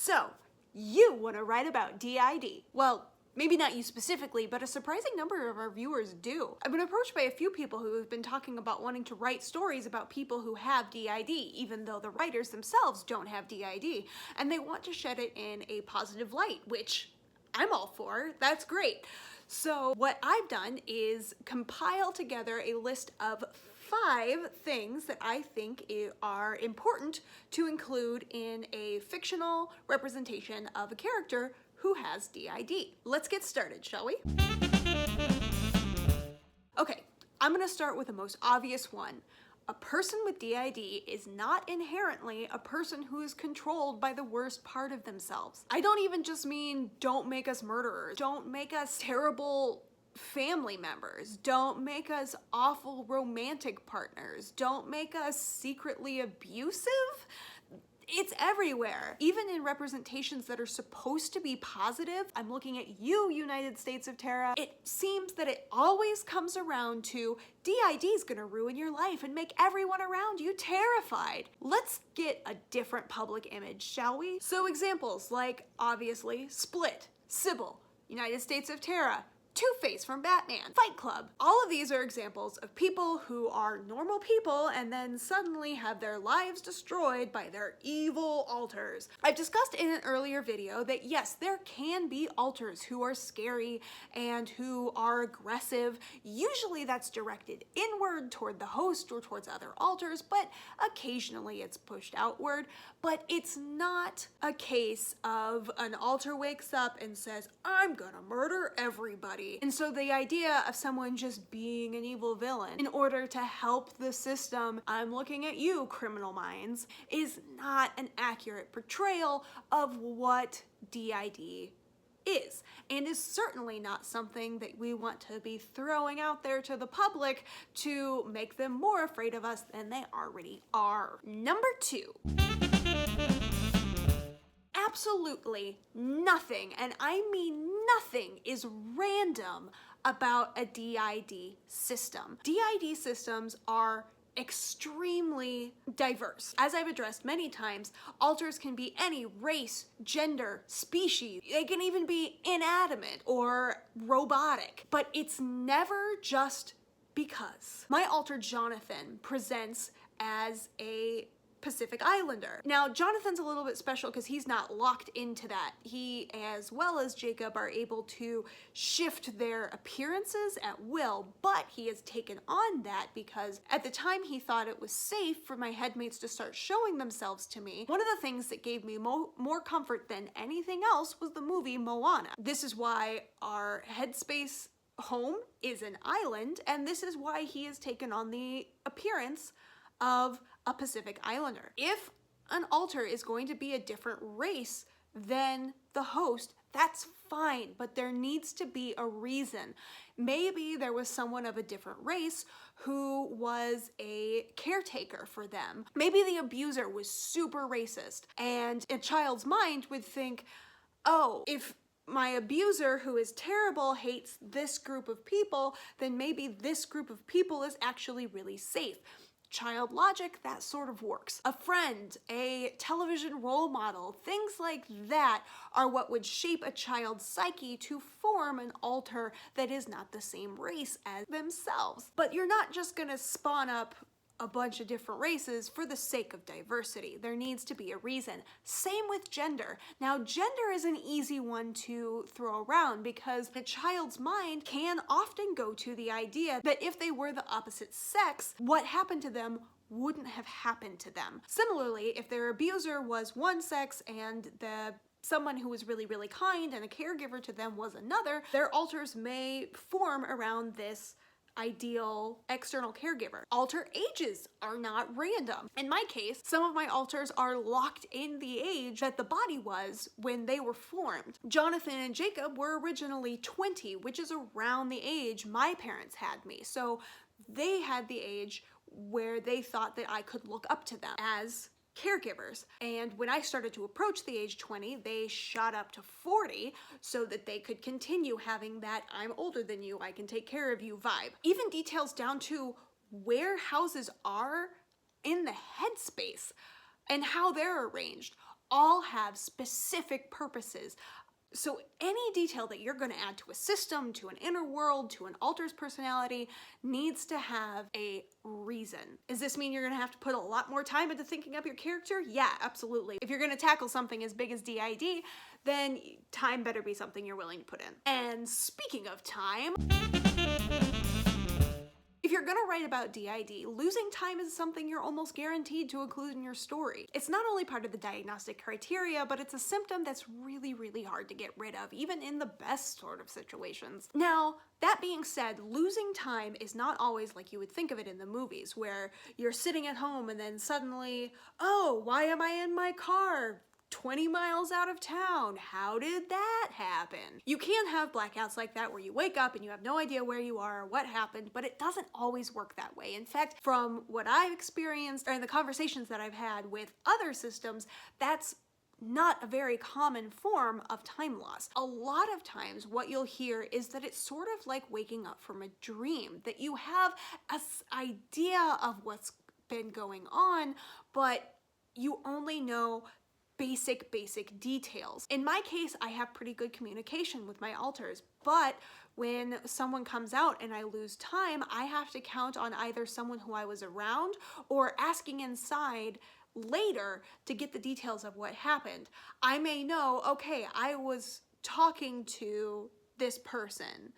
So, you want to write about D.I.D. Well, maybe not you specifically, but a surprising number of our viewers do. I've been approached by a few people who have been talking about wanting to write stories about people who have D.I.D, even though the writers themselves don't have D.I.D, and they want to shed it in a positive light, which I'm all for. That's great. So what I've done is compile together a list of 5 things that I think are important to include in a fictional representation of a character who has D.I.D. Let's get started, shall we? Okay, I'm gonna start with the most obvious one. A person with D.I.D. is not inherently a person who is controlled by the worst part of themselves. I don't even just mean don't make us murderers, don't make us terrible family members, don't make us awful romantic partners, don't make us secretly abusive. It's everywhere. Even in representations that are supposed to be positive, I'm looking at you, United States of Terra, it seems that it always comes around to D.I.D. is gonna ruin your life and make everyone around you terrified. Let's get a different public image, shall we? So examples like, obviously, Split, Sybil, United States of Terra, Two-Face from Batman, Fight Club. All of these are examples of people who are normal people and then suddenly have their lives destroyed by their evil alters. I've discussed in an earlier video that yes, there can be alters who are scary and who are aggressive. Usually that's directed inward toward the host or towards other alters, but occasionally it's pushed outward. But it's not a case of an alter wakes up and says, I'm gonna murder everybody. And so the idea of someone just being an evil villain in order to help the system, I'm looking at you, criminal minds, is not an accurate portrayal of what D.I.D. is, and is certainly not something that we want to be throwing out there to the public to make them more afraid of us than they already are. Number 2. Absolutely nothing, and I mean nothing, is random about a D.I.D. system. D.I.D. systems are extremely diverse. As I've addressed many times, alters can be any race, gender, species. They can even be inanimate or robotic, but it's never just because. My alter Jonathan presents as a Pacific Islander. Now, Jonathan's a little bit special because he's not locked into that. He, as well as Jacob, are able to shift their appearances at will, but he has taken on that because at the time he thought it was safe for my headmates to start showing themselves to me. One of the things that gave me more comfort than anything else was the movie Moana. This is why our headspace home is an island, and this is why he has taken on the appearance of a Pacific Islander. If an alter is going to be a different race than the host, that's fine, but there needs to be a reason. Maybe there was someone of a different race who was a caretaker for them. Maybe the abuser was super racist, and a child's mind would think, oh, if my abuser, who is terrible, hates this group of people, then maybe this group of people is actually really safe. Child logic, that sort of works. A friend, a television role model, things like that are what would shape a child's psyche to form an alter that is not the same race as themselves. But you're not just gonna spawn up a bunch of different races for the sake of diversity. There needs to be a reason. Same with gender. Now, gender is an easy one to throw around because the child's mind can often go to the idea that if they were the opposite sex, what happened to them wouldn't have happened to them. Similarly, if their abuser was one sex and someone who was really, really kind and a caregiver to them was another, their alters may form around this ideal external caregiver. Alter ages are not random. In my case, some of my alters are locked in the age that the body was when they were formed. Jonathan and Jacob were originally 20, which is around the age my parents had me. So they had the age where they thought that I could look up to them as caregivers. And when I started to approach the age 20, they shot up to 40 so that they could continue having that I'm older than you, I can take care of you vibe. Even details down to where houses are in the headspace and how they're arranged. all have specific purposes. So any detail that you're going to add to a system, to an inner world, to an alter's personality needs to have a reason. Does this mean you're going to have to put a lot more time into thinking up your character? Yeah, absolutely. If you're going to tackle something as big as D.I.D, then time better be something you're willing to put in. And speaking of time, if you're gonna write about D.I.D, losing time is something you're almost guaranteed to include in your story. It's not only part of the diagnostic criteria, but it's a symptom that's really, really hard to get rid of, even in the best sort of situations. Now, that being said, losing time is not always like you would think of it in the movies, where you're sitting at home and then suddenly, oh, why am I in my car 20 miles out of town? How did that happen? You can have blackouts like that where you wake up and you have no idea where you are or what happened, but it doesn't always work that way. In fact, from what I've experienced or in the conversations that I've had with other systems, that's not a very common form of time loss. A lot of times what you'll hear is that it's sort of like waking up from a dream, that you have an idea of what's been going on, but you only know basic details. In my case, I have pretty good communication with my alters, but when someone comes out and I lose time, I have to count on either someone who I was around or asking inside later to get the details of what happened. I may know, okay, I was talking to this person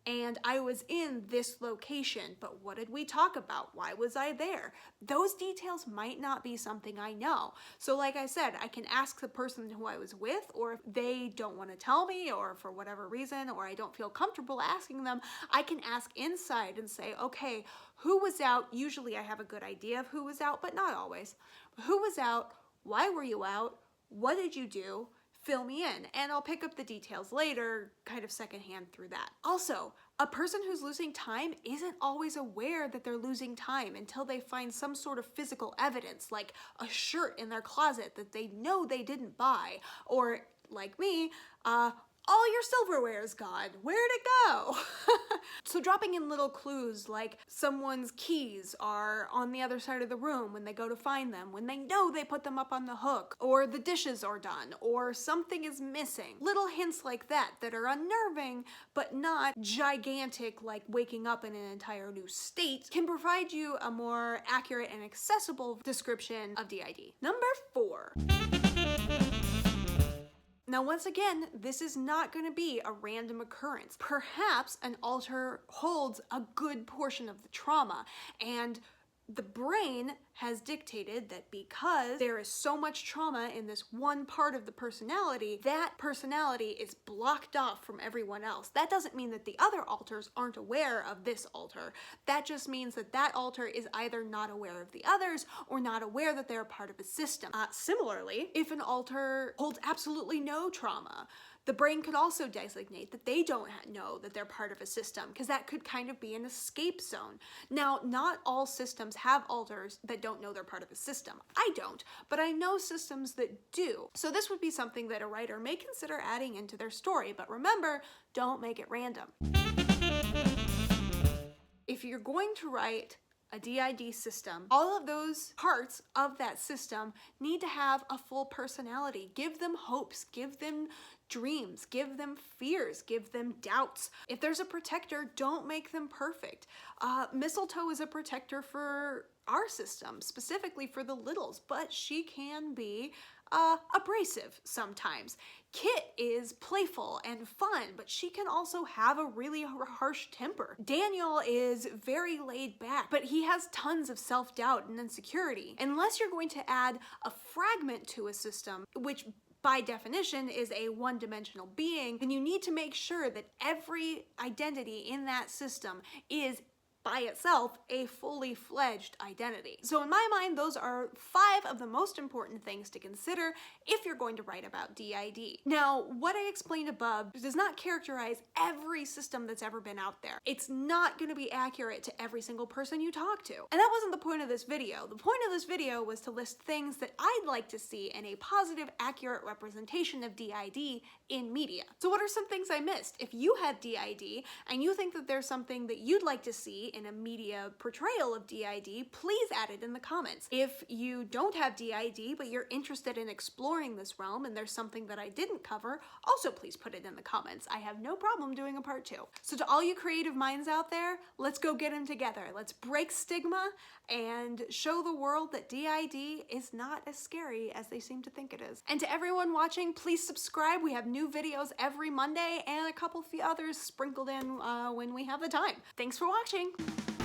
and I was in this location, but what did we talk about? Why was I there? Those details might not be something I know. So like I said, I can ask the person who I was with, or if they don't want to tell me, or for whatever reason, or I don't feel comfortable asking them, I can ask inside and say, okay, who was out? Usually I have a good idea of who was out, but not always. Who was out? Why were you out? What did you do? Fill me in, and I'll pick up the details later, kind of secondhand through that. Also, a person who's losing time isn't always aware that they're losing time until they find some sort of physical evidence, like a shirt in their closet that they know they didn't buy, or like me, all your silverware is gone. Where'd it go? So dropping in little clues like someone's keys are on the other side of the room when they go to find them, when they know they put them up on the hook, or the dishes are done, or something is missing. Little hints like that that are unnerving, but not gigantic like waking up in an entire new state, can provide you a more accurate and accessible description of D.I.D. Number 4. Now, once again, this is not going to be a random occurrence. Perhaps an alter holds a good portion of the trauma, and the brain has dictated that because there is so much trauma in this one part of the personality, that personality is blocked off from everyone else. That doesn't mean that the other alters aren't aware of this alter. That just means that that alter is either not aware of the others or not aware that they're part of a system. Similarly, if an alter holds absolutely no trauma, the brain could also designate that they don't know that they're part of a system, because that could kind of be an escape zone. Now, not all systems have alters that don't know they're part of a system. I don't, but I know systems that do. So this would be something that a writer may consider adding into their story, but remember, don't make it random. If you're going to write a D.I.D. system, all of those parts of that system need to have a full personality. Give them hopes, give them dreams, give them fears, give them doubts. If there's a protector, don't make them perfect. Mistletoe is a protector for our system, specifically for the littles, but she can be abrasive sometimes. Kit is playful and fun, but she can also have a really harsh temper. Daniel is very laid back, but he has tons of self-doubt and insecurity. Unless you're going to add a fragment to a system, which by definition is a one-dimensional being, then you need to make sure that every identity in that system is by itself a fully fledged identity. So in my mind, those are 5 of the most important things to consider if you're going to write about D.I.D. Now, what I explained above does not characterize every system that's ever been out there. It's not going to be accurate to every single person you talk to. And that wasn't the point of this video. The point of this video was to list things that I'd like to see in a positive, accurate representation of D.I.D. in media. So what are some things I missed? If you have D.I.D. and you think that there's something that you'd like to see in a media portrayal of D.I.D, please add it in the comments. If you don't have D.I.D, but you're interested in exploring this realm and there's something that I didn't cover, also please put it in the comments. I have no problem doing a part 2. So to all you creative minds out there, let's go get them together. Let's break stigma and show the world that D.I.D is not as scary as they seem to think it is. And to everyone watching, please subscribe. We have new videos every Monday and a couple few others sprinkled in when we have the time. Thanks for watching.